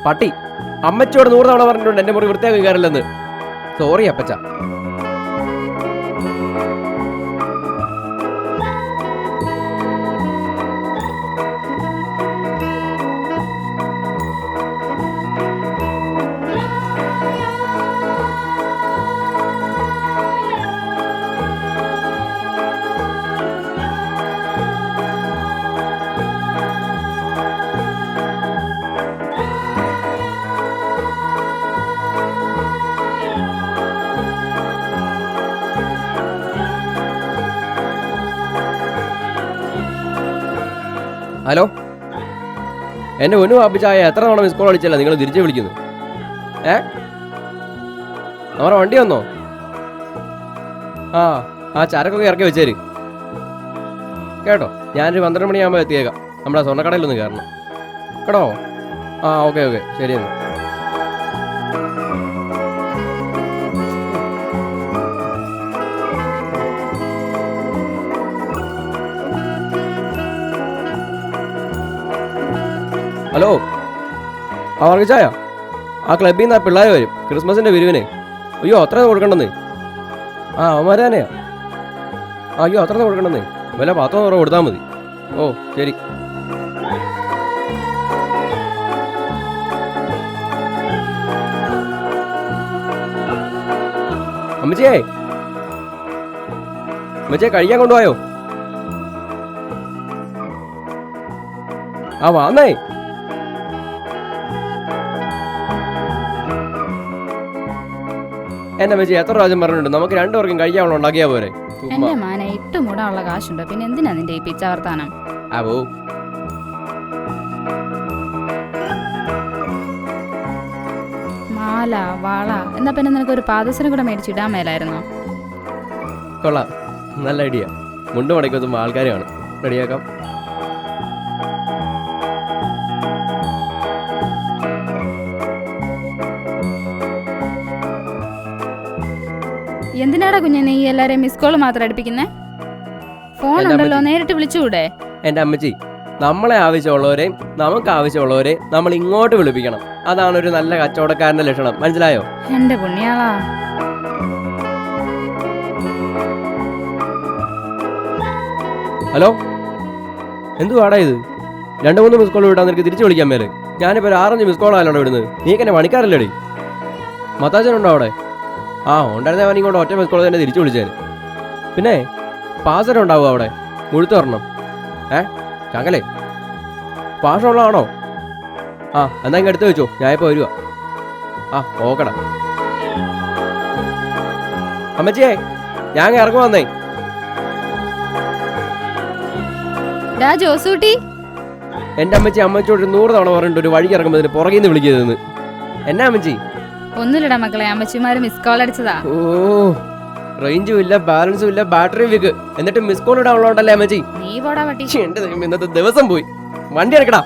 പട്ടി അമ്മച്ചോട് 100 തവണ പറഞ്ഞിട്ടുണ്ട് എന്റെ മുറി വൃത്തിയാക്കി കയറില്ലെന്ന്. സോറി അപ്പച്ച. ഹലോ, എന്റെ ഒന്നു പാപ്പിച്ചായ എത്ര തവണ മിസ് കോൾ അടിച്ചല്ല നിങ്ങൾ തിരിച്ചു വിളിക്കുന്നു? നമ്മുടെ വണ്ടി വന്നോ? ആ ചരക്കൊക്കെ ഇറക്കി വെച്ചേര് കേട്ടോ. ഞാനൊരു 12 മണിയാകുമ്പോൾ എത്തിയേക്കാം. നമ്മുടെ സ്വർണ്ണക്കടയിലൊന്ന് കയറണം കേട്ടോ. ഓക്കെ ശരി എന്നാ. ഹലോ, വർഗിച്ചായ ആ ക്ലബിൽ നിന്ന് ആ പിള്ളേർ വരും ക്രിസ്മസിൻ്റെ വിരുവിന്. അയ്യോ അത്രയൊന്നും കൊടുക്കണ്ടെന്നേ. അവന്മാർ തന്നെയാ. അയ്യോ അത്രയൊന്നും കൊടുക്കണ്ടെന്നേ. വല്ല 10 രൂപ കൊടുത്താൽ മതി. ഓ ശരി. അമ്മച്ചിയെ കഴിക്കാൻ കൊണ്ടുപോയോ? വന്നേ. എന്റെ അമ്മച്ചി എത്ര പ്രാവശ്യം പറഞ്ഞിട്ടുണ്ട് നമുക്ക് 2 പേർക്കും കഴിക്കാനുള്ള ഉണ്ടാക്കിയാ പോരെ. എന്റെ മാനെ ഇട്ട് മൂടാനുള്ള കാശുണ്ടോ? പിന്നെ എന്തിനാ നിന്റെ ഈ പിച്ച വർത്താനം? മാല വള എന്നാ പിന്നെ നിനക്കൊരു പാദസരം കൂടെ മേടിച്ചിടാൻ മേലായിരുന്നോ? കൊള്ളാം, നല്ല ഐഡിയ. മുണ്ട് മടക്കൊത്തുമ്പോ ആൾക്കാർ കാണും. റെഡിയാക്കാം. എന്തിനാടാ കുഞ്ഞെ നീ എല്ലാരെയും മിസ് കോൾ മാത്രം അടുപ്പിക്കുന്നേ? ഫോൺ ഉണ്ടല്ലോ, നേരിട്ട് വിളിച്ചുകൂടെ? എന്റെ അമ്മച്ചി, നമ്മളെ ആവശ്യമുള്ളവരെയും നമുക്ക് ആവശ്യമുള്ളവരെയും നമ്മൾ ഇങ്ങോട്ട് വിളിപ്പിക്കണം. അതാണ് ഒരു നല്ല കച്ചവടക്കാരന്റെ ലക്ഷണം. മനസ്സിലായോ? എന്റെ പുണ്യാളാ. ഹലോ, എന്തുവാടാ ഇത്? 2-3 മിസ് കോൾ വിടാൻ നിനക്ക് തിരിച്ചു വിളിക്കാൻ മേലെ. ഞാനിപ്പോ ഒരു 6-5 മിസ് കോൾ ആയാലോ ഇടുന്നത്. നീക്കെന്നെ പണിക്കാരല്ലേടി? മത്താച്ചനുണ്ടോ അവിടെ? ഉണ്ടായിരുന്ന അവൻ ഇങ്ങോട്ട് ഒറ്റ മിസ് കോൾ തന്നെ തിരിച്ചു വിളിച്ചേന്. പിന്നെ പാസരം ഉണ്ടാവും അവിടെ, മുഴുത്ത് വരണം. ചങ്ങലേ പാഷമുള്ളതാണോ? എന്നാ ഇങ്ങ് എടുത്ത് വെച്ചോ, ഞാൻ ഇപ്പോൾ വരുക. ഓക്കടാ. അമ്മച്ചിയെ ഞാൻ ഇറങ്ങി വന്നേ. എന്റെ അമ്മച്ചി അമ്മച്ചോട് 100 തവണ പറഞ്ഞിട്ട് ഒരു വഴിക്ക് ഇറങ്ങുമ്പോൾ പുറകിൽ നിന്ന് വിളിക്കരുതെന്ന്. എന്നാ അമ്മച്ചി? ഒന്നുമില്ലടാ മക്കളെ, അമ്മച്ചിമാര് മിസ് കോൾ അടിച്ചതാ. റേഞ്ചും ഇല്ല, ബാലൻസും ഇല്ല, ബാറ്ററി വീക്ക്. എന്നിട്ട് മിസ് കോൾ ഇടാനുള്ളതല്ലേ അമ്മച്ചി? നീ പോടാ പട്ടി. എന്റെ ഇന്നത്തെ ദിവസം പോയി. വണ്ടി എടുക്കടാ.